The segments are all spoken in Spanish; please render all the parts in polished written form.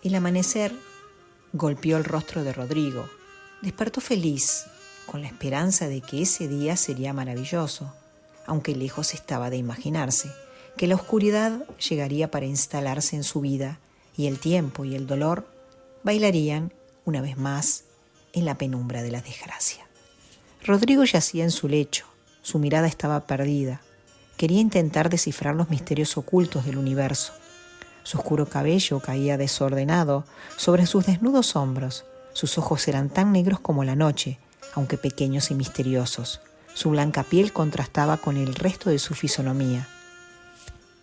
El amanecer golpeó el rostro de Rodrigo. Despertó feliz, con la esperanza de que ese día sería maravilloso, aunque lejos estaba de imaginarse que la oscuridad llegaría para instalarse en su vida y el tiempo y el dolor bailarían una vez más en la penumbra de la desgracia. Rodrigo yacía en su lecho, su mirada estaba perdida, quería intentar descifrar los misterios ocultos del universo. Su oscuro cabello caía desordenado sobre sus desnudos hombros, sus ojos eran tan negros como la noche, aunque pequeños y misteriosos. Su blanca piel contrastaba con el resto de su fisonomía.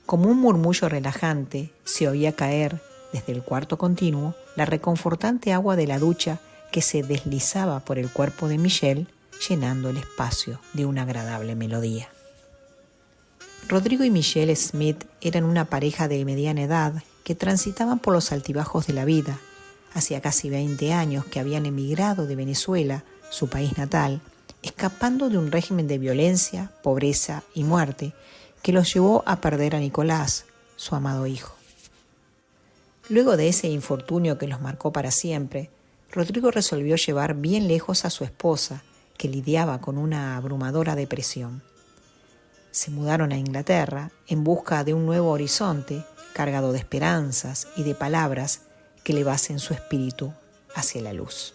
Como un murmullo relajante, se oía caer, desde el cuarto continuo, la reconfortante agua de la ducha que se deslizaba por el cuerpo de Michelle, llenando el espacio de una agradable melodía. Rodrigo y Michelle Smith eran una pareja de mediana edad que transitaban por los altibajos de la vida. Hacía casi 20 años que habían emigrado de Venezuela, su país natal, escapando de un régimen de violencia, pobreza y muerte que los llevó a perder a Nicolás, su amado hijo. Luego de ese infortunio que los marcó para siempre, Rodrigo resolvió llevar bien lejos a su esposa, que lidiaba con una abrumadora depresión. Se mudaron a Inglaterra en busca de un nuevo horizonte cargado de esperanzas y de palabras que elevasen su espíritu hacia la luz.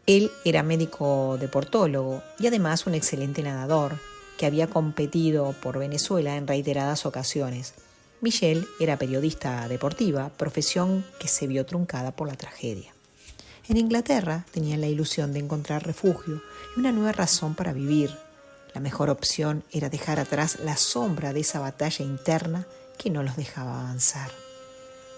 Él era médico deportólogo y además un excelente nadador que había competido por Venezuela en reiteradas ocasiones. Michelle era periodista deportiva, profesión que se vio truncada por la tragedia. En Inglaterra tenían la ilusión de encontrar refugio y una nueva razón para vivir. La mejor opción era dejar atrás la sombra de esa batalla interna que no los dejaba avanzar.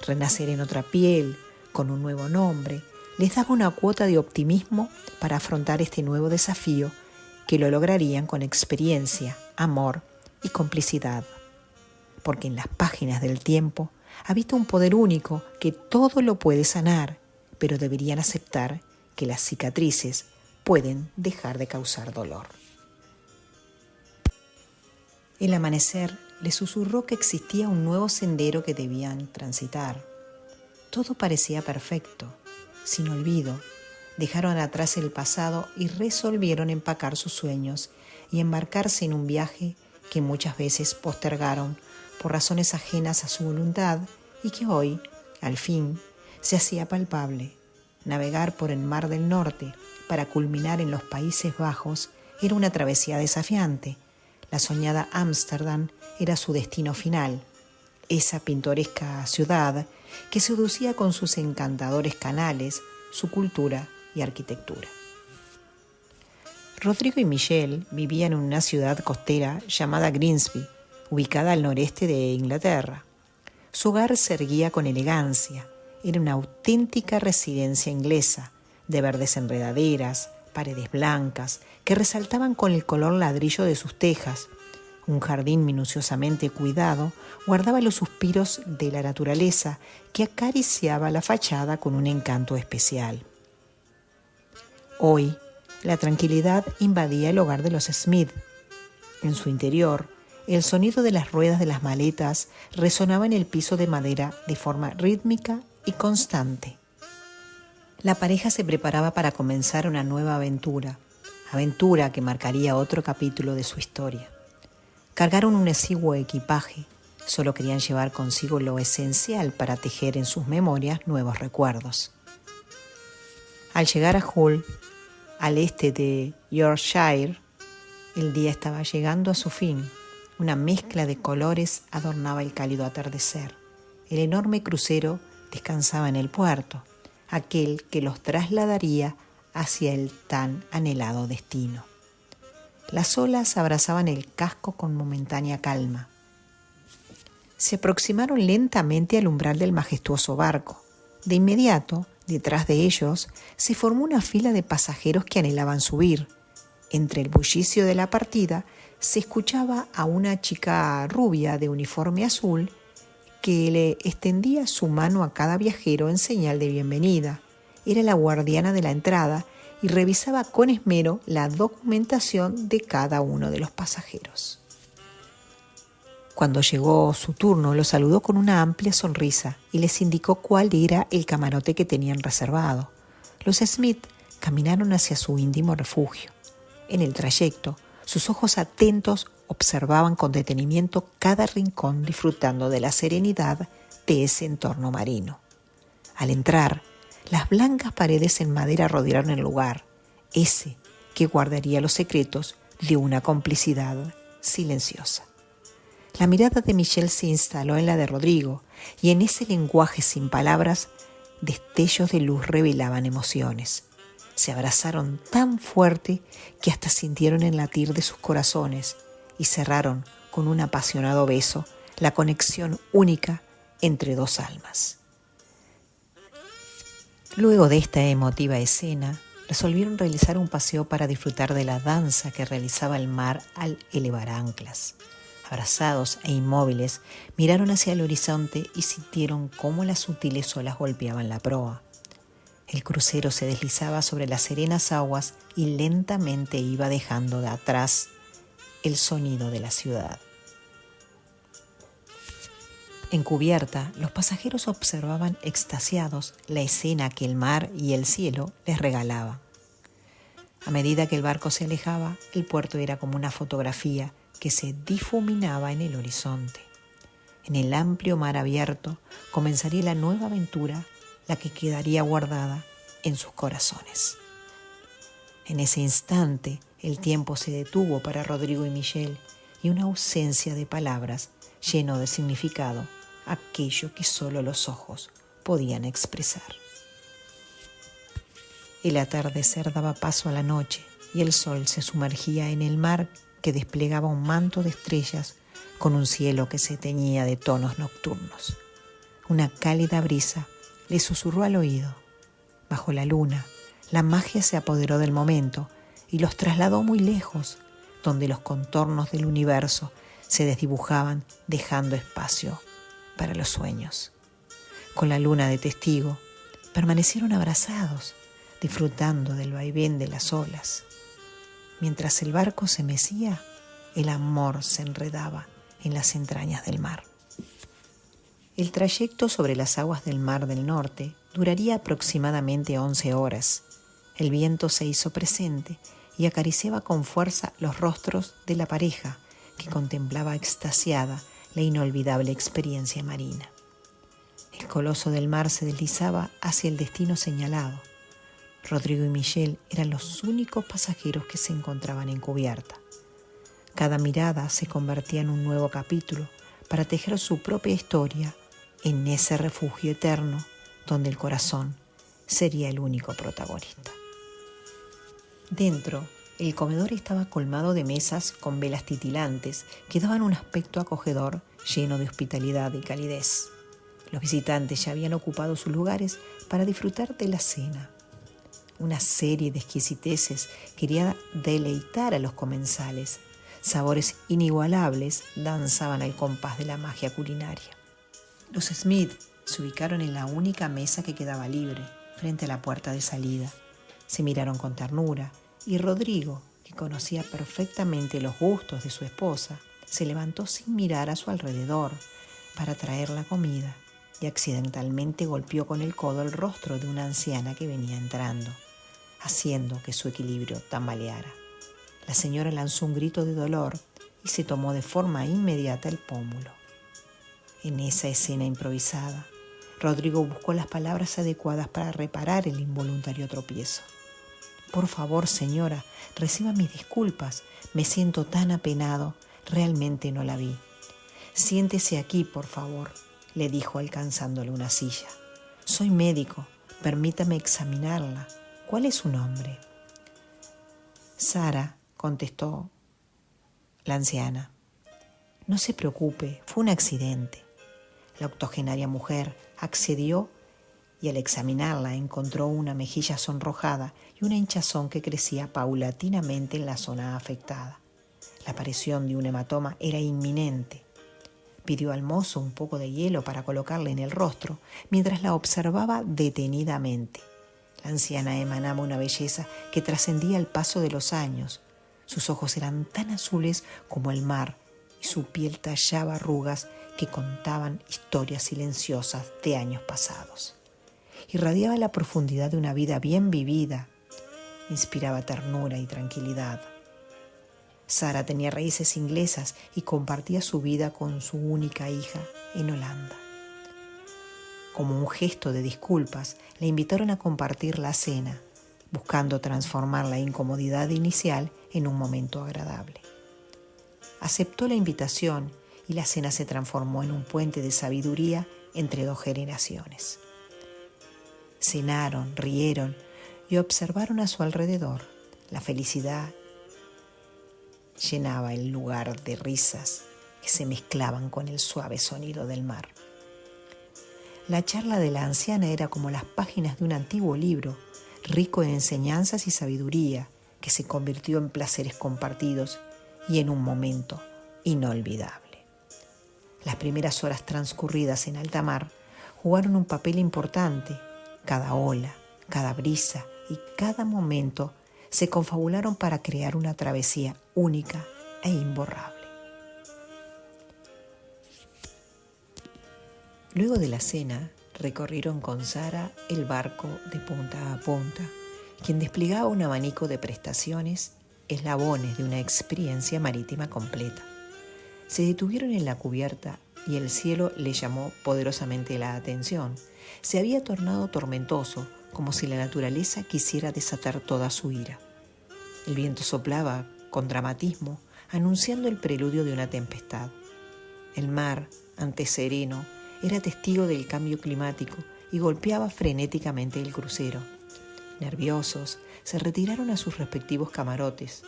Renacer en otra piel, con un nuevo nombre, les daba una cuota de optimismo para afrontar este nuevo desafío que lo lograrían con experiencia, amor y complicidad. Porque en las páginas del tiempo habita un poder único que todo lo puede sanar, pero deberían aceptar que las cicatrices pueden dejar de causar dolor. El amanecer les susurró que existía un nuevo sendero que debían transitar. Todo parecía perfecto, sin olvido. Dejaron atrás el pasado y resolvieron empacar sus sueños y embarcarse en un viaje que muchas veces postergaron por razones ajenas a su voluntad y que hoy, al fin, se hacía palpable. Navegar por el Mar del Norte para culminar en los Países Bajos era una travesía desafiante. La soñada Ámsterdam era su destino final, esa pintoresca ciudad que seducía con sus encantadores canales, su cultura y arquitectura. Rodrigo y Michelle vivían en una ciudad costera llamada Grimsby, ubicada al noreste de Inglaterra. Su hogar se erguía con elegancia, era una auténtica residencia inglesa, de verdes enredaderas, paredes blancas, que resaltaban con el color ladrillo de sus tejas. Un jardín minuciosamente cuidado guardaba los suspiros de la naturaleza que acariciaba la fachada con un encanto especial. Hoy, la tranquilidad invadía el hogar de los Smith. En su interior, el sonido de las ruedas de las maletas resonaba en el piso de madera de forma rítmica y constante. La pareja se preparaba para comenzar una nueva aventura que marcaría otro capítulo de su historia. Cargaron un exiguo equipaje, solo querían llevar consigo lo esencial para tejer en sus memorias nuevos recuerdos. Al llegar a Hull, al este de Yorkshire, el día estaba llegando a su fin. Una mezcla de colores adornaba el cálido atardecer. El enorme crucero descansaba en el puerto, aquel que los trasladaría hacia el tan anhelado destino. Las olas abrazaban el casco con momentánea calma. Se aproximaron lentamente al umbral del majestuoso barco. De inmediato, detrás de ellos, se formó una fila de pasajeros que anhelaban subir. Entre el bullicio de la partida, se escuchaba a una chica rubia de uniforme azul que le extendía su mano a cada viajero en señal de bienvenida. Era la guardiana de la entrada y revisaba con esmero la documentación de cada uno de los pasajeros. Cuando llegó su turno, lo saludó con una amplia sonrisa y les indicó cuál era el camarote que tenían reservado. Los Smith caminaron hacia su íntimo refugio. En el trayecto, sus ojos atentos observaban con detenimiento cada rincón, disfrutando de la serenidad de ese entorno marino. Al entrar, las blancas paredes en madera rodearon el lugar, ese que guardaría los secretos de una complicidad silenciosa. La mirada de Michelle se instaló en la de Rodrigo, y en ese lenguaje sin palabras, destellos de luz revelaban emociones. Se abrazaron tan fuerte que hasta sintieron el latir de sus corazones y cerraron con un apasionado beso la conexión única entre dos almas. Luego de esta emotiva escena, resolvieron realizar un paseo para disfrutar de la danza que realizaba el mar al elevar anclas. Abrazados e inmóviles, miraron hacia el horizonte y sintieron cómo las sutiles olas golpeaban la proa. El crucero se deslizaba sobre las serenas aguas y lentamente iba dejando de atrás el sonido de la ciudad. En cubierta, los pasajeros observaban extasiados la escena que el mar y el cielo les regalaban. A medida que el barco se alejaba, el puerto era como una fotografía que se difuminaba en el horizonte. En el amplio mar abierto comenzaría la nueva aventura, la que quedaría guardada en sus corazones. En ese instante, el tiempo se detuvo para Rodrigo y Michelle, y una ausencia de palabras llenó de significado aquello que solo los ojos podían expresar. El atardecer daba paso a la noche y el sol se sumergía en el mar, que desplegaba un manto de estrellas con un cielo que se teñía de tonos nocturnos. Una cálida brisa le susurró al oído. Bajo la luna, la magia se apoderó del momento y los trasladó muy lejos, donde los contornos del universo se desdibujaban, dejando espacio para los sueños. Con la luna de testigo, permanecieron abrazados, disfrutando del vaivén de las olas. Mientras el barco se mecía, el amor se enredaba en las entrañas del mar. El trayecto sobre las aguas del Mar del Norte duraría aproximadamente 11 horas. El viento se hizo presente y acariciaba con fuerza los rostros de la pareja, que contemplaba extasiada la inolvidable experiencia marina. El coloso del mar se deslizaba hacia el destino señalado. Rodrigo y Michelle eran los únicos pasajeros que se encontraban en cubierta. Cada mirada se convertía en un nuevo capítulo para tejer su propia historia en ese refugio eterno donde el corazón sería el único protagonista. Dentro, el comedor estaba colmado de mesas con velas titilantes que daban un aspecto acogedor, lleno de hospitalidad y calidez. Los visitantes ya habían ocupado sus lugares para disfrutar de la cena. Una serie de exquisiteces quería deleitar a los comensales. Sabores inigualables danzaban al compás de la magia culinaria. Los Smith se ubicaron en la única mesa que quedaba libre, frente a la puerta de salida. Se miraron con ternura y Rodrigo, que conocía perfectamente los gustos de su esposa, se levantó sin mirar a su alrededor para traer la comida y accidentalmente golpeó con el codo el rostro de una anciana que venía entrando, haciendo que su equilibrio tambaleara. La señora lanzó un grito de dolor y se tomó de forma inmediata el pómulo. En esa escena improvisada, Rodrigo buscó las palabras adecuadas para reparar el involuntario tropiezo. «Por favor, señora, reciba mis disculpas. Me siento tan apenado. Realmente no la vi». «Siéntese aquí, por favor», le dijo alcanzándole una silla. «Soy médico. Permítame examinarla. ¿Cuál es su nombre?» «Sara», contestó la anciana. «No se preocupe, fue un accidente». La octogenaria mujer accedió y al examinarla encontró una mejilla sonrojada y una hinchazón que crecía paulatinamente en la zona afectada. La aparición de un hematoma era inminente. Pidió al mozo un poco de hielo para colocarle en el rostro mientras la observaba detenidamente. La anciana emanaba una belleza que trascendía el paso de los años. Sus ojos eran tan azules como el mar y su piel tallaba arrugas que contaban historias silenciosas de años pasados. Irradiaba la profundidad de una vida bien vivida, inspiraba ternura y tranquilidad. Sara tenía raíces inglesas y compartía su vida con su única hija en Holanda. Como un gesto de disculpas, le invitaron a compartir la cena, buscando transformar la incomodidad inicial en un momento agradable. Aceptó la invitación y la cena se transformó en un puente de sabiduría entre dos generaciones. Cenaron, rieron y observaron a su alrededor. La felicidad llenaba el lugar de risas que se mezclaban con el suave sonido del mar. La charla de la anciana era como las páginas de un antiguo libro, rico en enseñanzas y sabiduría, que se convirtió en placeres compartidos y en un momento inolvidable. Las primeras horas transcurridas en alta mar jugaron un papel importante. Cada ola, cada brisa y cada momento se confabularon para crear una travesía única e imborrable. Luego de la cena, recorrieron con Sara el barco de punta a punta, quien desplegaba un abanico de prestaciones, eslabones de una experiencia marítima completa. Se detuvieron en la cubierta y el cielo le llamó poderosamente la atención. Se había tornado tormentoso, como si la naturaleza quisiera desatar toda su ira. El viento soplaba con dramatismo, anunciando el preludio de una tempestad. El mar, antes sereno, era testigo del cambio climático y golpeaba frenéticamente el crucero. Nerviosos, se retiraron a sus respectivos camarotes.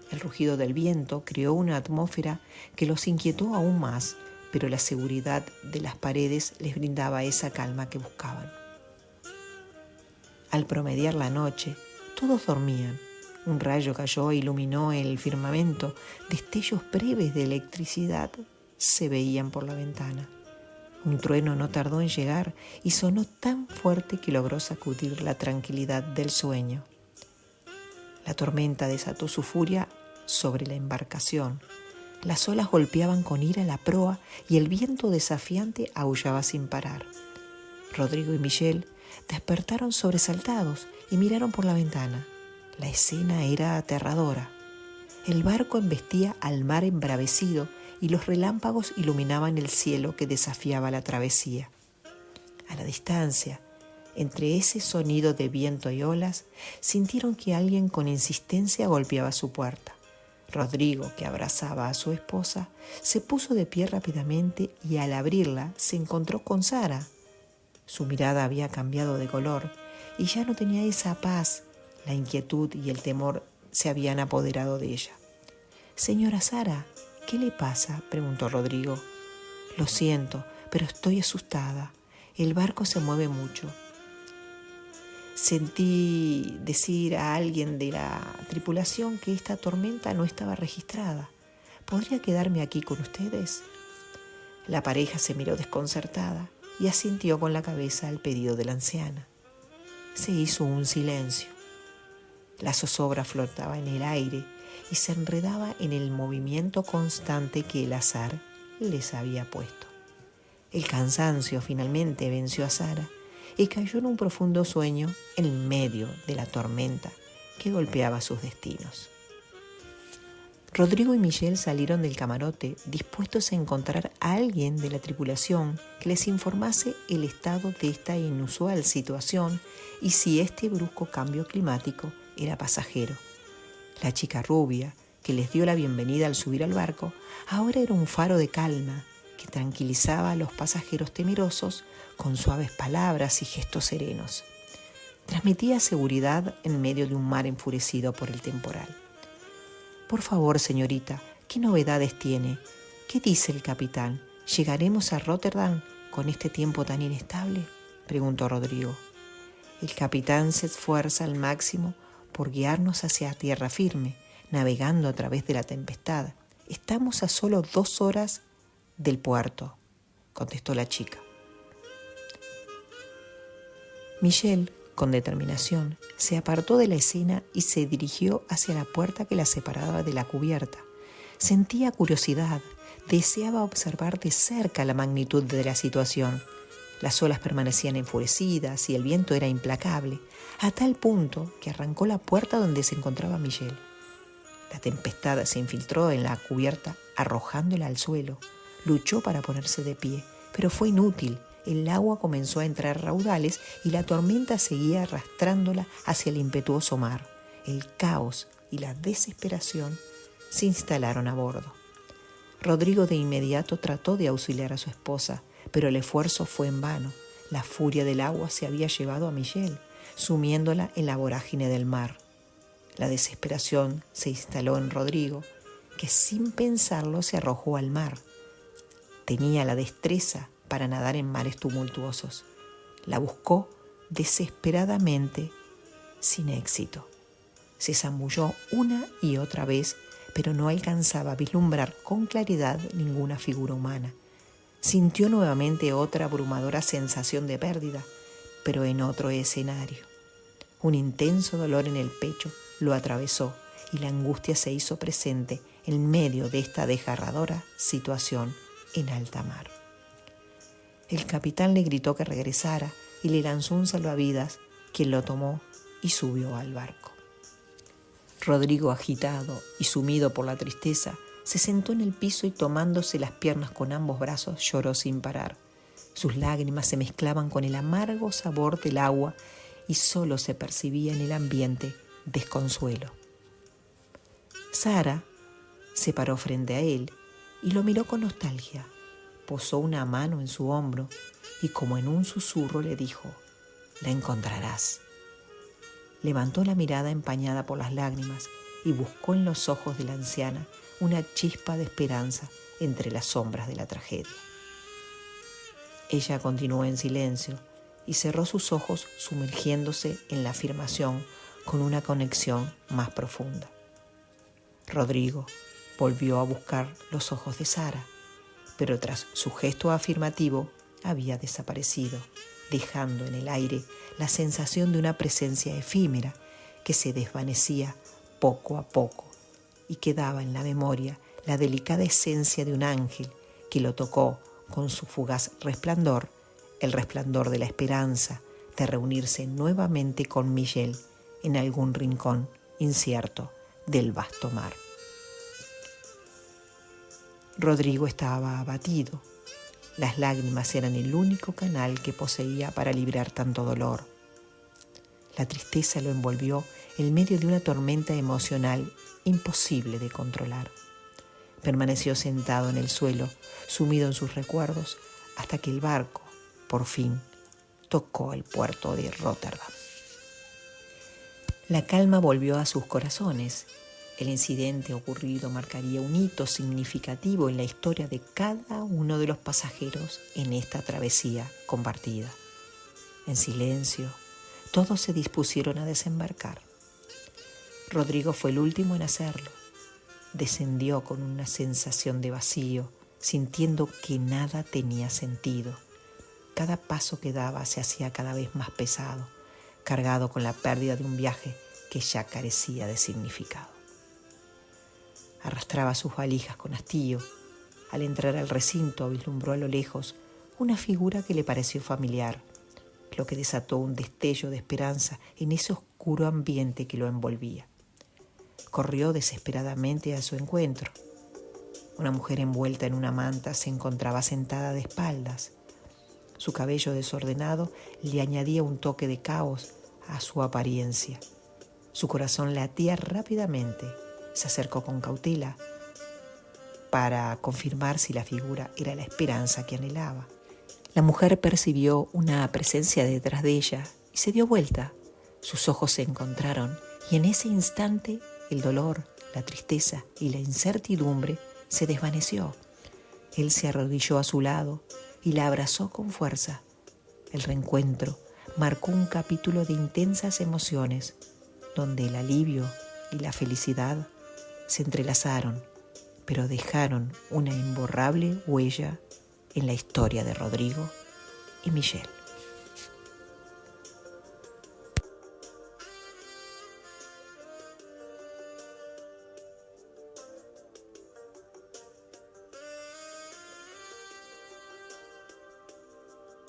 El rugido del viento creó una atmósfera que los inquietó aún más, pero la seguridad de las paredes les brindaba esa calma que buscaban. Al promediar la noche, todos dormían. Un rayo cayó e iluminó el firmamento. Destellos breves de electricidad se veían por la ventana. Un trueno no tardó en llegar y sonó tan fuerte que logró sacudir la tranquilidad del sueño. La tormenta desató su furia sobre la embarcación. Las olas golpeaban con ira la proa y el viento desafiante aullaba sin parar. Rodrigo y Michel despertaron sobresaltados y miraron por la ventana. La escena era aterradora. El barco embestía al mar embravecido y los relámpagos iluminaban el cielo que desafiaba la travesía. A la distancia, entre ese sonido de viento y olas, sintieron que alguien con insistencia golpeaba su puerta. Rodrigo, que abrazaba a su esposa, se puso de pie rápidamente y al abrirla se encontró con Sara. Su mirada había cambiado de color y ya no tenía esa paz. La inquietud y el temor se habían apoderado de ella. «Señora Sara, ¿qué le pasa?», preguntó Rodrigo. «Lo siento, pero estoy asustada. El barco se mueve mucho. Sentí decir a alguien de la tripulación que esta tormenta no estaba registrada. ¿Podría quedarme aquí con ustedes?». La pareja se miró desconcertada y asintió con la cabeza al pedido de la anciana. Se hizo un silencio. La zozobra flotaba en el aire y se enredaba en el movimiento constante que el azar les había puesto. El cansancio finalmente venció a Sara y cayó en un profundo sueño en medio de la tormenta que golpeaba sus destinos. Rodrigo y Michel salieron del camarote dispuestos a encontrar a alguien de la tripulación que les informase el estado de esta inusual situación y si este brusco cambio climático era pasajero. La chica rubia, que les dio la bienvenida al subir al barco, ahora era un faro de calma que tranquilizaba a los pasajeros temerosos con suaves palabras y gestos serenos. Transmitía seguridad en medio de un mar enfurecido por el temporal. «Por favor, señorita, ¿qué novedades tiene? ¿Qué dice el capitán? ¿Llegaremos a Rotterdam con este tiempo tan inestable?», preguntó Rodrigo. «El capitán se esfuerza al máximo por guiarnos hacia tierra firme, navegando a través de la tempestad. Estamos a solo 2 horas del puerto», contestó la chica. Michel, con determinación, se apartó de la escena y se dirigió hacia la puerta que la separaba de la cubierta. Sentía curiosidad, deseaba observar de cerca la magnitud de la situación. Las olas permanecían enfurecidas y el viento era implacable, a tal punto que arrancó la puerta donde se encontraba Michel. La tempestad se infiltró en la cubierta, arrojándola al suelo. Luchó para ponerse de pie, pero fue inútil. El agua comenzó a entrar raudales y la tormenta seguía arrastrándola hacia el impetuoso mar. El caos y la desesperación se instalaron a bordo. Rodrigo de inmediato trató de auxiliar a su esposa, pero el esfuerzo fue en vano. La furia del agua se había llevado a Michel, sumiéndola en la vorágine del mar. La desesperación se instaló en Rodrigo, que sin pensarlo se arrojó al mar. Tenía la destreza para nadar en mares tumultuosos. La buscó desesperadamente, sin éxito. Se zambulló una y otra vez, pero no alcanzaba a vislumbrar con claridad ninguna figura humana. Sintió nuevamente otra abrumadora sensación de pérdida, pero en otro escenario. Un intenso dolor en el pecho lo atravesó y la angustia se hizo presente en medio de esta desgarradora situación en alta mar. El capitán le gritó que regresara y le lanzó un salvavidas, quien lo tomó y subió al barco. Rodrigo, agitado y sumido por la tristeza, se sentó en el piso y tomándose las piernas con ambos brazos lloró sin parar. Sus lágrimas se mezclaban con el amargo sabor del agua y solo se percibía en el ambiente desconsuelo. Sara se paró frente a él y lo miró con nostalgia. Posó una mano en su hombro y como en un susurro le dijo: «La encontrarás». Levantó la mirada empañada por las lágrimas y buscó en los ojos de la anciana una chispa de esperanza entre las sombras de la tragedia. Ella continuó en silencio y cerró sus ojos sumergiéndose en la afirmación con una conexión más profunda. Rodrigo volvió a buscar los ojos de Sara, pero tras su gesto afirmativo había desaparecido, dejando en el aire la sensación de una presencia efímera que se desvanecía poco a poco y quedaba en la memoria la delicada esencia de un ángel que lo tocó con su fugaz resplandor, el resplandor de la esperanza de reunirse nuevamente con Michel en algún rincón incierto del vasto mar. Rodrigo estaba abatido. Las lágrimas eran el único canal que poseía para librar tanto dolor. La tristeza lo envolvió en medio de una tormenta emocional imposible de controlar. Permaneció sentado en el suelo, sumido en sus recuerdos, hasta que el barco, por fin, tocó el puerto de Róterdam. La calma volvió a sus corazones. El incidente ocurrido marcaría un hito significativo en la historia de cada uno de los pasajeros en esta travesía compartida. En silencio, todos se dispusieron a desembarcar. Rodrigo fue el último en hacerlo. Descendió con una sensación de vacío, sintiendo que nada tenía sentido. Cada paso que daba se hacía cada vez más pesado, cargado con la pérdida de un viaje que ya carecía de significado. Arrastraba sus valijas con hastío. Al entrar al recinto vislumbró a lo lejos una figura que le pareció familiar, lo que desató un destello de esperanza en ese oscuro ambiente que lo envolvía. Corrió desesperadamente a su encuentro. Una mujer envuelta en una manta se encontraba sentada de espaldas. Su cabello desordenado le añadía un toque de caos a su apariencia. Su corazón latía rápidamente. Se acercó con cautela para confirmar si la figura era la esperanza que anhelaba. La mujer percibió una presencia detrás de ella y se dio vuelta. Sus ojos se encontraron y en ese instante el dolor, la tristeza y la incertidumbre se desvaneció. Él se arrodilló a su lado y la abrazó con fuerza. El reencuentro marcó un capítulo de intensas emociones, donde el alivio y la felicidad se entrelazaron, pero dejaron una imborrable huella en la historia de Rodrigo y Michel.